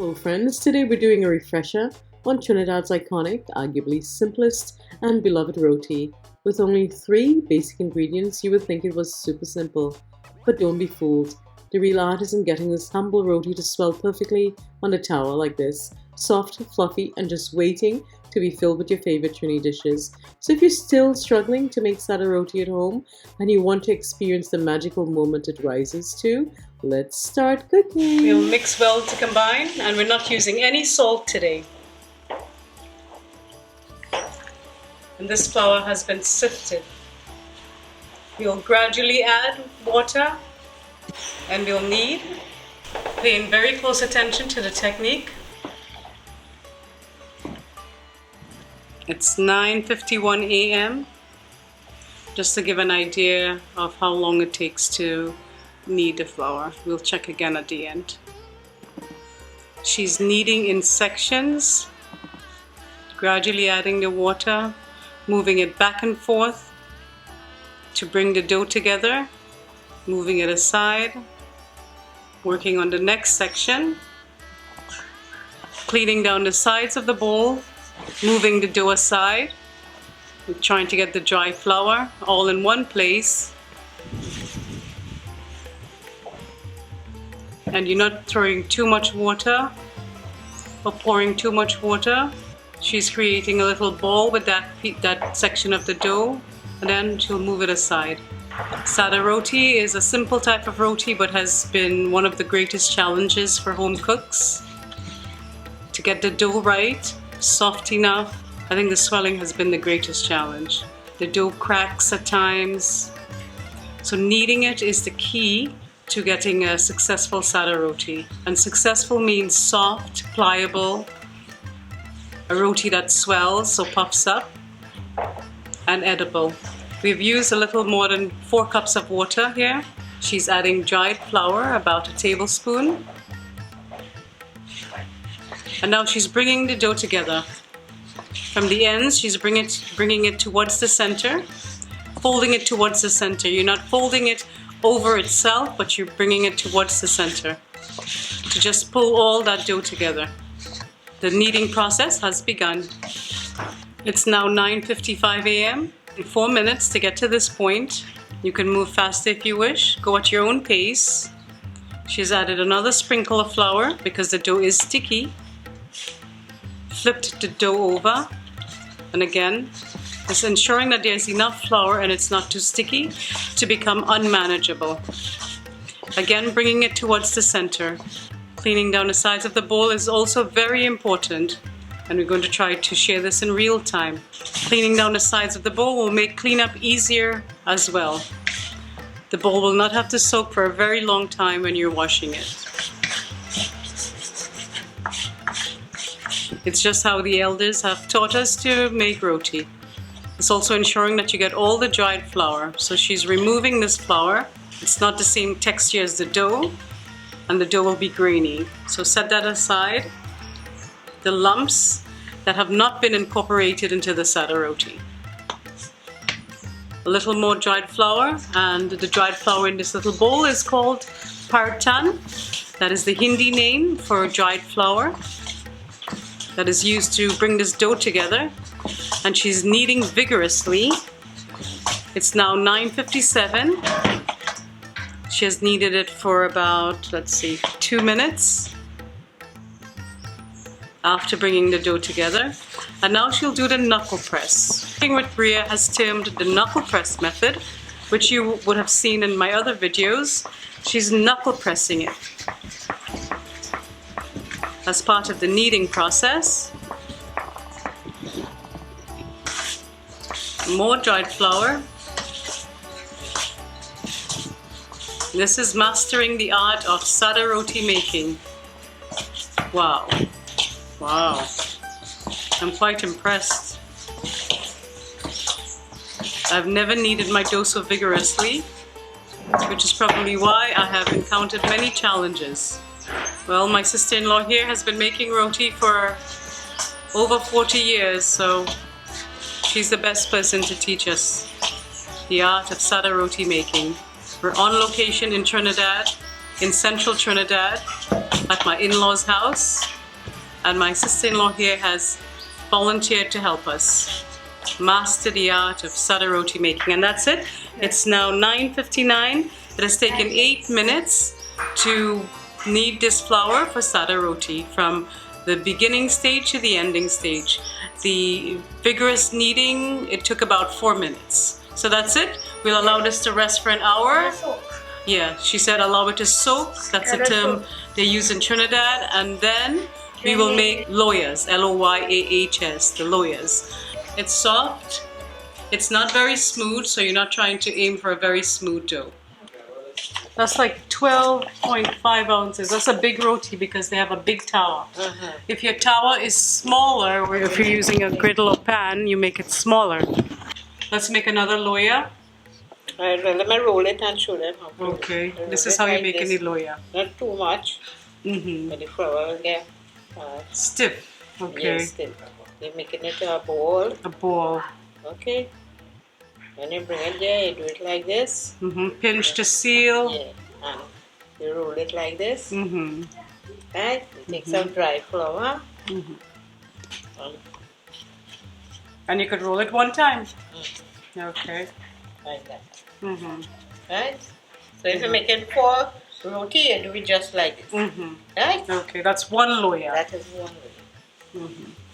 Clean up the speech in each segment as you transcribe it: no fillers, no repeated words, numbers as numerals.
Hello friends, today we're doing a refresher on Trinidad's iconic, arguably simplest and beloved roti. With only 3 basic ingredients, you would think it was super simple. But don't be fooled. The real art is in getting this humble roti to swell perfectly on a tower like this. Soft, fluffy, and just waiting to be filled with your favorite Trini dishes. So if you're still struggling to make Sada roti at home and you want to experience the magical moment it rises to, let's start cooking. We'll mix well to combine, and we're not using any salt today. And this flour has been sifted. We'll gradually add water and we'll knead, paying very close attention to the technique. It's 9:51 a.m. just to give an idea of how long it takes to knead the flour. We'll check again at the end. She's kneading in sections, gradually adding the water, moving it back and forth to bring the dough together, moving it aside, working on the next section, cleaning down the sides of the bowl, moving the dough aside. We're trying to get the dry flour all in one place. And you're not throwing too much water or pouring too much water. She's creating a little ball with that section of the dough, and then she'll move it aside. Sada roti is a simple type of roti, but has been one of the greatest challenges for home cooks. To get the dough right, soft enough, I think the swelling has been the greatest challenge. The dough cracks at times. So kneading it is the key to getting a successful Sada roti. And successful means soft, pliable, a roti that swells, so puffs up, and edible. We've used a little more than 4 cups of water here. She's adding dried flour, about a tablespoon. And now she's bringing the dough together. From the ends, she's bringing it towards the center, folding it towards the center. You're not folding it over itself, but you're bringing it towards the center to just pull all that dough together. The kneading process has begun. It's now 9:55 a.m. In 4 minutes to get to this point. You can move faster if you wish, go at your own pace. She's added another sprinkle of flour because the dough is sticky. Flipped the dough over, and again, just ensuring that there's enough flour and it's not too sticky to become unmanageable. Again, bringing it towards the center. Cleaning down the sides of the bowl is also very important, and we're going to try to share this in real time. Cleaning down the sides of the bowl will make cleanup easier as well. The bowl will not have to soak for a very long time when you're washing it. It's just how the elders have taught us to make roti. It's also ensuring that you get all the dried flour. So she's removing this flour. It's not the same texture as the dough, and the dough will be grainy. So set that aside. The lumps that have not been incorporated into the Sada roti. A little more dried flour, and the dried flour in this little bowl is called partan. That is the Hindi name for dried flour that is used to bring this dough together, and she's kneading vigorously. It's now 9:57. She has kneaded it for about, 2 minutes after bringing the dough together. And now she'll do the knuckle press. What Bria has termed the knuckle press method, which you would have seen in my other videos. She's knuckle pressing it as part of the kneading process. More dried flour. This is mastering the art of Sada roti making. Wow. Wow. I'm quite impressed. I've never kneaded my dough so vigorously, which is probably why I have encountered many challenges. Well, my sister-in-law here has been making roti for over 40 years, so she's the best person to teach us the art of Sada roti making. We're on location in Trinidad, in central Trinidad, at my in-laws' house. and my sister-in-law here has volunteered to help us master the art of Sada roti making. And that's it. It's now 9:59. It has taken 8 minutes to knead this flour for Sada roti from the beginning stage to the ending stage. The vigorous kneading, it took about 4 minutes. So that's it. We'll allow this to rest for an hour. Yeah, she said allow it to soak. That's a term they use in Trinidad. And then we will make loyas, L-O-Y-A-H-S, the loyas. It's soft. It's not very smooth, so you're not trying to aim for a very smooth dough. That's like 12.5 ounces. That's a big roti because they have a big tower. If your tower is smaller, or if you're using a griddle or pan, you make it smaller. Let's make another loya. Alright, well, let me roll it and show them how to Okay, roll this it is how you like make this. any loya. Not too much, but the flour will get Stiff. Okay. yes, still. You're making it a ball. A ball. Okay. When you bring it there, you do it like this. Pinch to seal. Yeah. And you roll it like this. Mm-hmm. Right? You take some dry flour. And you could roll it one time. Okay. Like that. Mm-hmm. Right? So if you're making 4 roti, you do it just like this. Mm-hmm. Right? Okay, that's one loya. That is one way.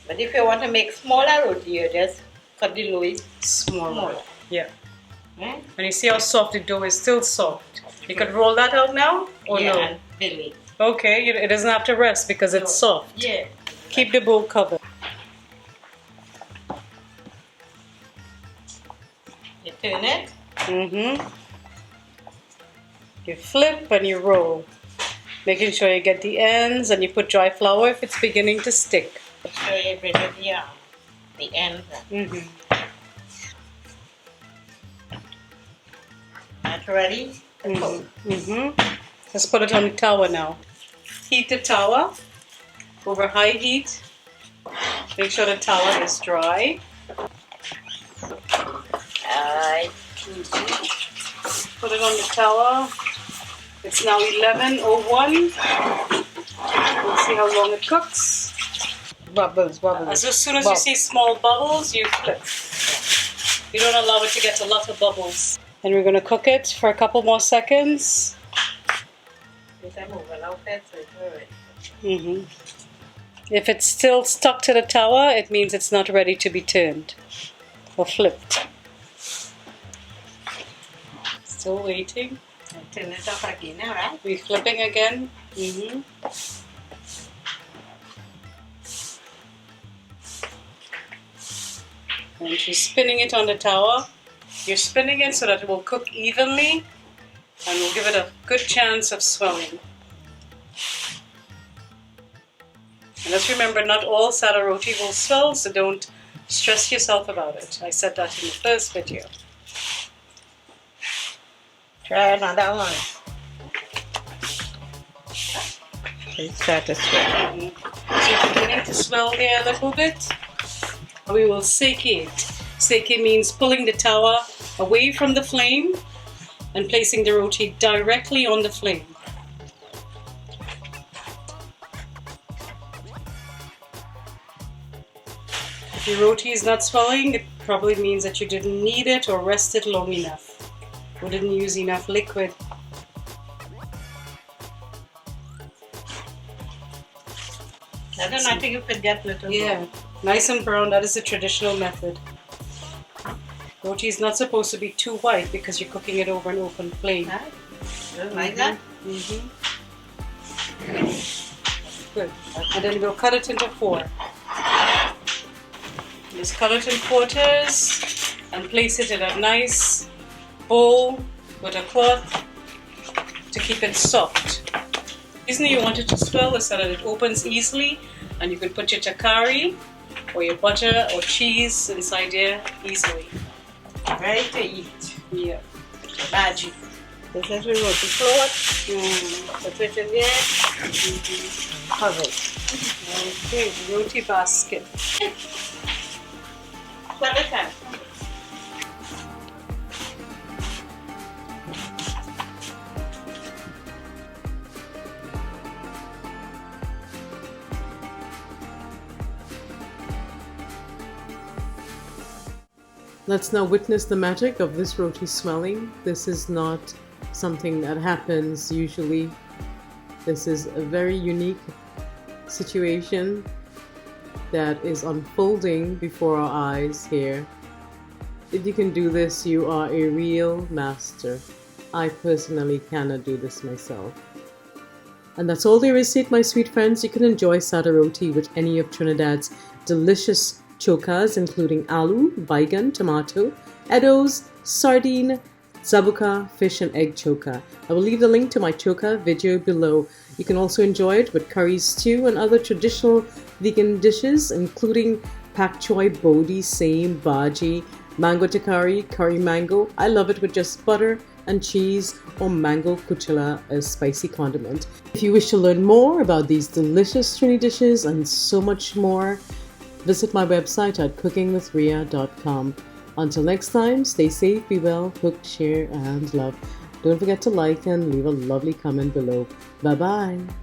But if you want to make smaller roti, you just cut the loaf Smaller. Yeah. Right? And you see how soft the dough is, still soft. You could roll that out now or yeah, no? and fill it. Okay, it doesn't have to rest because it's soft. Yeah. Keep the bowl covered. You turn it. Mm-hmm. You flip and you roll. Making sure you get the ends and you put dry flour if it's beginning to stick. Make sure you bring it the end. Mm-hmm. Not ready? Let's put it on the tower now. Heat the tower over high heat. Make sure the tower is dry. Alright. Put it on the tower. It's now 11:01. We'll see how long it cooks. Bubbles, bubbles. As soon as you see small bubbles, you flip. You don't allow it to get a lot of bubbles. And we're going to cook it for a couple more seconds. If it's still stuck to the tower, it means it's not ready to be turned or flipped. Still waiting. Turn it up again, alright? We're flipping again. And she's spinning it on the tower. You're spinning it so that it will cook evenly and will give it a good chance of swelling. And let's remember, not all Sada roti will swell, so don't stress yourself about it. I said that in the first video. Try another one. It start to swell. So you're beginning to swell there a little bit. We will seke it. Seke means pulling the tower away from the flame and placing the roti directly on the flame. If your roti is not swelling, it probably means that you didn't knead it or rest it long enough, or didn't use enough liquid. I think you could get little. Yeah, nice and brown. That is the traditional method. Roti is not supposed to be too white because you're cooking it over an open flame. Like that? Good. And then we'll cut it into 4. Just cut it in quarters and place it in a nice bowl with a cloth to keep it soft. The reason you want it to swell is so that it opens easily and you can put your takari or your butter or cheese inside there easily. Ready to eat. Yeah. Magic. This is the roti cloth. Put it in there. Cover it. Okay, roti basket. Swell it out. Let's now witness the magic of this roti swelling. This is not something that happens usually. This is a very unique situation that is unfolding before our eyes here. If you can do this, you are a real master. I personally cannot do this myself. And that's all there is to it, my sweet friends. You can enjoy Sada roti with any of Trinidad's delicious chokas, including aloo, baigan, tomato, eddos, sardine, zabuka, fish and egg choka. I will leave the link to my choka video below. You can also enjoy it with curry stew and other traditional vegan dishes, including pak choy, bodhi, same, bhaji, mango takari, curry mango. I love it with just butter and cheese, or mango kuchela, a spicy condiment. If you wish to learn more about these delicious Trini dishes and so much more, visit my website at cookingwithria.com. Until next time, stay safe, be well, cook, share, and love. Don't forget to like and leave a lovely comment below. Bye-bye.